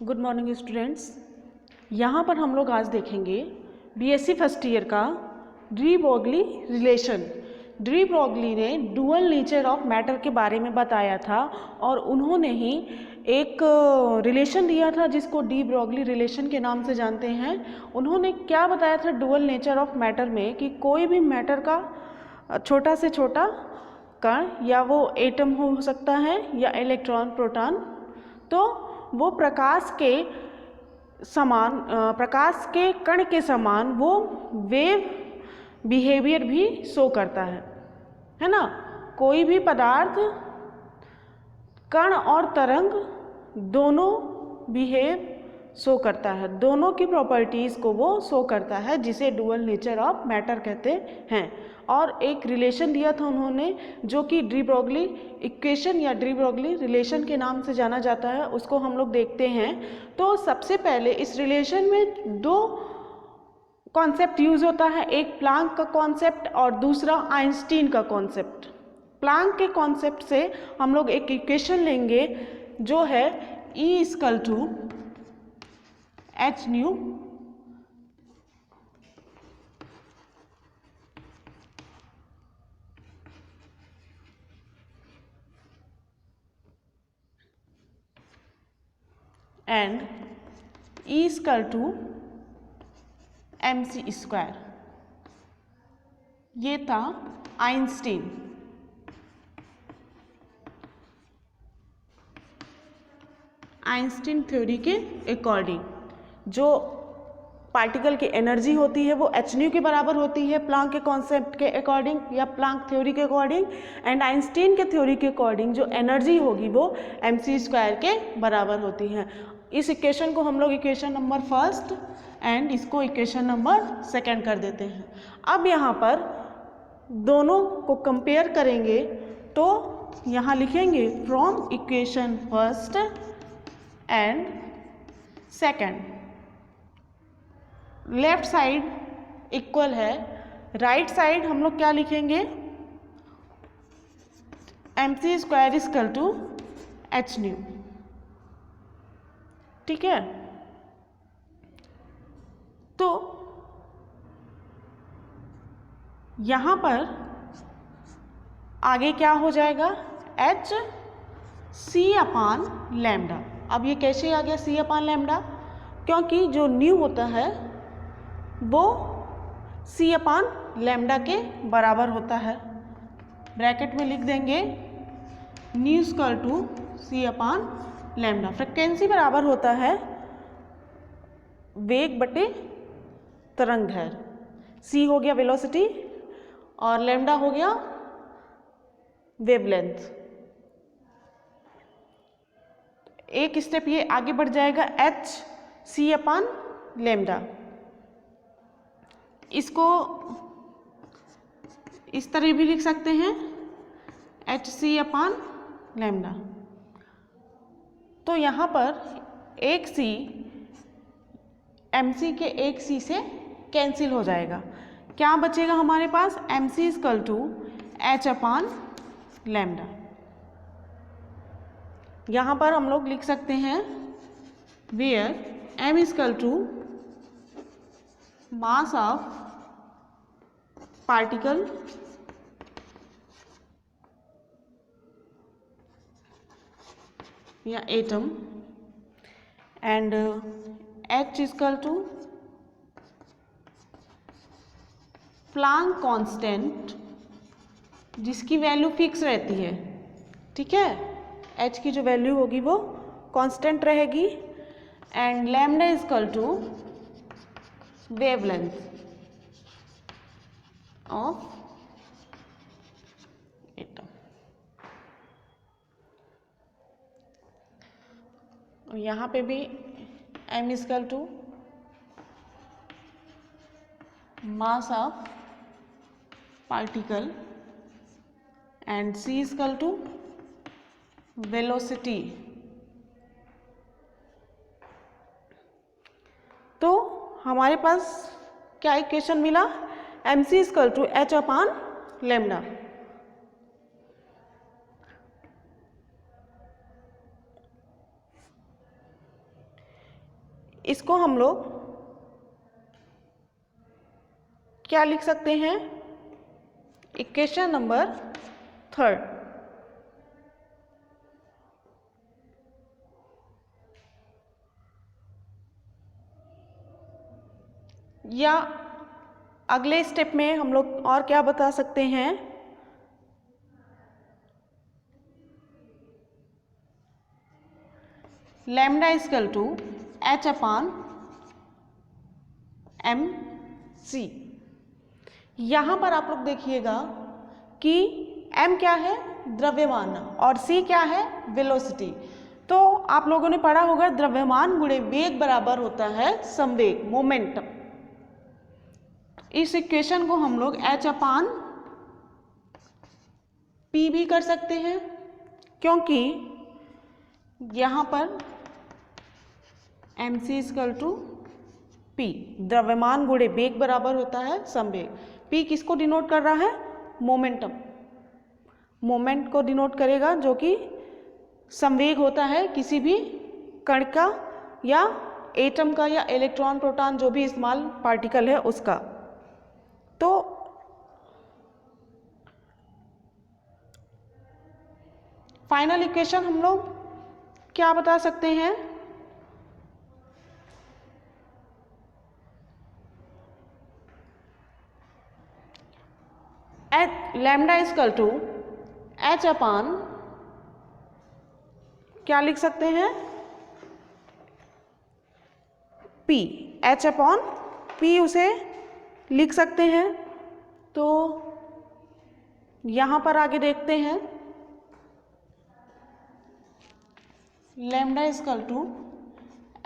Good morning students. यहाँ पर हम लोग आज देखेंगे बीएससी फर्स्ट ईयर का de Broglie relation. De Broglie ने डुअल नेचर ऑफ मैटर के बारे में बताया था और उन्होंने ही एक रिलेशन दिया था जिसको डी ब्रोगली रिलेशन के नाम से जानते हैं। उन्होंने क्या बताया था डुअल नेचर ऑफ मैटर में कि कोई भी मैटर का छोटा से छोटा कण या वो एटम हो सकता है या इलेक्ट्रॉन प्रोटॉन, तो वो प्रकाश के समान प्रकाश के कण के समान वो वेव बिहेवियर भी शो करता है ना। कोई भी पदार्थ कण और तरंग दोनों बिहेव शो करता है, दोनों की प्रॉपर्टीज़ को वो शो करता है, जिसे डुअल नेचर ऑफ मैटर कहते हैं। और एक रिलेशन दिया था उन्होंने जो कि डी ब्रोगली इक्वेशन या डी ब्रोगली रिलेशन के नाम से जाना जाता है, उसको हम लोग देखते हैं। तो सबसे पहले इस रिलेशन में दो कॉन्सेप्ट यूज होता है, एक प्लांक का कॉन्सेप्ट और दूसरा आइंस्टीन का कॉन्सेप्ट। प्लांक के कॉन्सेप्ट से हम लोग एक इक्वेशन लेंगे जो है E equal to H nu and E equal to mc square. ये था आइंस्टीन। आइंस्टीन थ्योरी के अकॉर्डिंग जो पार्टिकल की एनर्जी होती है वो एच न्यू के बराबर होती है प्लांक के कॉन्सेप्ट के अकॉर्डिंग या प्लांक थ्योरी के अकॉर्डिंग, एंड आइंस्टीन के थ्योरी के अकॉर्डिंग जो एनर्जी होगी वो mc स्क्वायर के बराबर होती है। इस इक्वेशन को हम लोग इक्वेशन नंबर फर्स्ट एंड इसको इक्वेशन नंबर सेकंड कर देते हैं। अब यहाँ पर दोनों को कंपेयर करेंगे तो यहाँ लिखेंगे from equation first and second, left side equal है, राइट साइड हम लोग क्या लिखेंगे mc square equal to H nu. ठीक है, तो यहाँ पर आगे क्या हो जाएगा एच सी अपान लैम्डा। अब ये कैसे आ गया सी अपान लैम्डा, क्योंकि जो न्यू होता है वो सी अपान लैम्डा के बराबर होता है। ब्रैकेट में लिख देंगे nu equal to C upon lambda. Frequency बराबर होता है वेग बटे तरंग दैर्घ्य। सी हो गया वेलोसिटी और लैम्डा हो गया वेवलेंथ। एक स्टेप ये आगे बढ़ जाएगा एच सी अपान लैम्डा। इसको इस तरह भी लिख सकते हैं एच सी अपान लैम्डा। तो यहाँ पर एक सी एम सी के एक सी से कैंसिल हो जाएगा। क्या बचेगा हमारे पास m c equal to H upon lambda. यहाँ पर हम लोग लिख सकते हैं where m equal to mass of particle या atom and h equal to Planck constant जिसकी वैल्यू फिक्स रहती है। ठीक है, एच की जो वैल्यू होगी वो कांस्टेंट रहेगी and lambda equal to wavelength of atom. यहाँ पे भी m equal to mass of particle and c equal to velocity. तो हमारे पास क्या इक्वेशन मिला mc equal to H upon lambda. इसको हम लोग क्या लिख सकते हैं? इक्वेशन नंबर 3 या अगले स्टेप में हम लोग और क्या बता सकते हैं? Lambda equal to H upon M C. यहाँ पर आप लोग देखिएगा कि m क्या है? द्रव्यमान, और c क्या है? वेलोसिटी। तो आप लोगों ने पढ़ा होगा द्रव्यमान गुणे वेग बराबर होता है संवेग, मोमेंटम। इस इक्वेशन को हम लोग h अपान p भी कर सकते हैं, क्योंकि यहाँ पर mc इक्वल टू p, द्रव्यमान गुणे वेग बराबर होता है संवेग। p किसको डिनोट कर रहा है? मोमेंटम, मोमेंट को डिनोट करेगा, जो कि संवेग होता है किसी भी कण का या एटम का या इलेक्ट्रॉन प्रोटॉन जो भी स्मॉल पार्टिकल है उसका। तो फाइनल इक्वेशन हम लोग क्या बता सकते हैं? लैम्डा इक्वल टू एच अपान क्या लिख सकते हैं? पी, एच अपॉन पी उसे लिख सकते हैं। तो यहाँ पर आगे देखते हैं, lambda equal to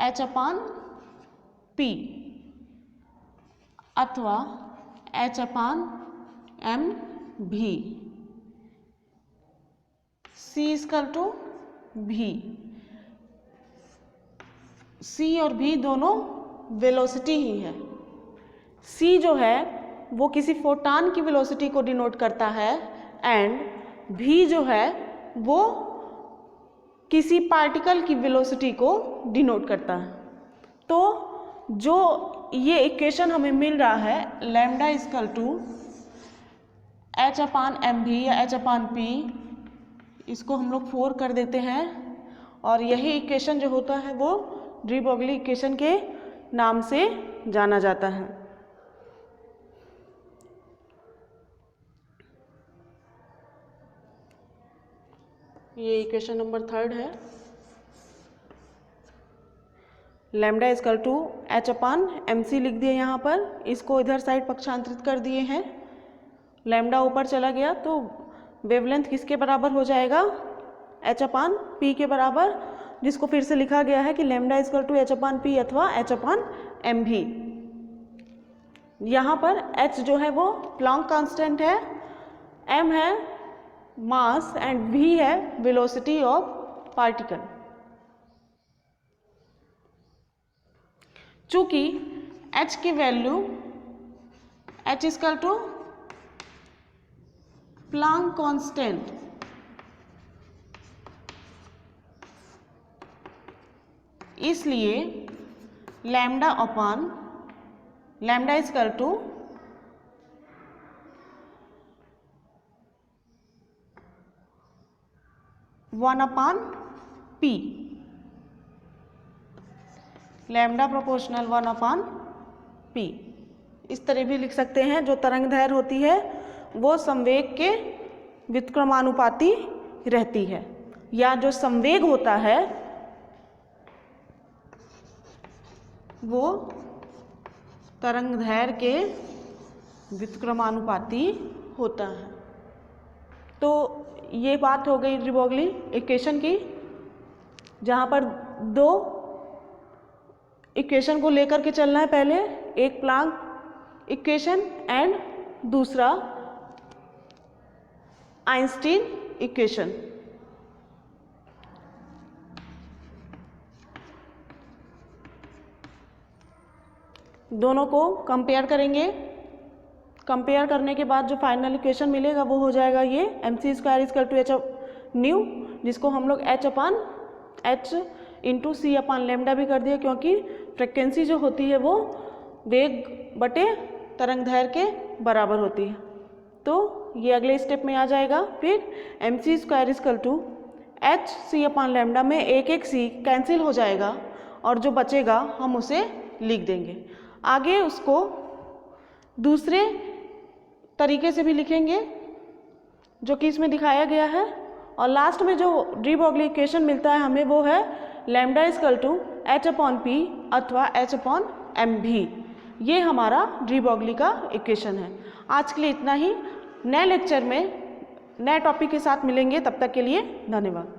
H upon P अथवा H upon M V, C equal to भी। सी और भी दोनों वेलोसिटी ही है। सी जो है वो किसी फोटॉन की वेलोसिटी को डिनोट करता है, एंड भी जो है वो किसी पार्टिकल की वेलोसिटी को डिनोट करता है। तो जो ये इक्वेशन हमें मिल रहा है, lambda equal to H upon M V या एच अपान पी, इसको हम लोग 4 कर देते हैं, और यही इक्वेशन जो होता है वो डी ब्रोगली इक्वेशन के नाम से जाना जाता है। ये इक्वेशन नंबर 3 है। Lambda equal to H upon M C लिख दिए यहाँ पर, इसको इधर साइड पक्षांतरित कर दिए हैं। लैम्डा ऊपर चला गया तो वेवलेंथ किसके बराबर हो जाएगा? एच अपान पी के बराबर, जिसको फिर से लिखा गया है कि lambda equal to H upon P अथवा एच अपान एम भी। यहाँ पर एच जो है वो प्लैंक कांस्टेंट है, एम है मास एंड भी है वेलोसिटी ऑफ पार्टिकल। चूंकि एच की value h equal to Planck constant, इसलिए lambda upon lambda equal to one upon p, lambda proportional 1 upon p. इस तरह भी लिख सकते हैं। जो तरंग दैर्घ्य होती है वो संवेग के व्युत्क्रमानुपाती रहती है, या जो संवेग होता है वो तरंग दैर्घ्य के व्युत्क्रमानुपाती होता है। तो ये बात हो गई डी ब्रोगली इक्वेशन की, जहाँ पर 2 इक्वेशन को लेकर के चलना है। पहले एक प्लैंक इक्वेशन एंड दूसरा आइंस्टीन इक्वेशन। दोनों को कंपेयर करेंगे। कंपेयर करने के बाद जो फाइनल इक्वेशन मिलेगा वो हो जाएगा ये mc² equal to H new, जिसको हम लोग h अपान एच इंटू सी अपान लेमडा भी कर दिया, क्योंकि फ्रिक्वेंसी जो होती है वो वेग बटे तरंग दैर्घ्य के बराबर होती है। तो ये अगले स्टेप में आ जाएगा। फिर M C square equal to H C upon lambda में एक एक सी कैंसिल हो जाएगा और जो बचेगा हम उसे लिख देंगे। आगे उसको दूसरे तरीके से भी लिखेंगे जो कि इसमें दिखाया गया है, और लास्ट में जो डी ब्रॉगली इक्वेशन मिलता है हमें वो है lambda equal to H upon P अथवा एच अपॉन एम भी। ये हमारा डी ब्रॉगली का इक्वेशन है। आज के लिए इतना ही। नए लेक्चर में नए टॉपिक के साथ मिलेंगे, तब तक के लिए धन्यवाद।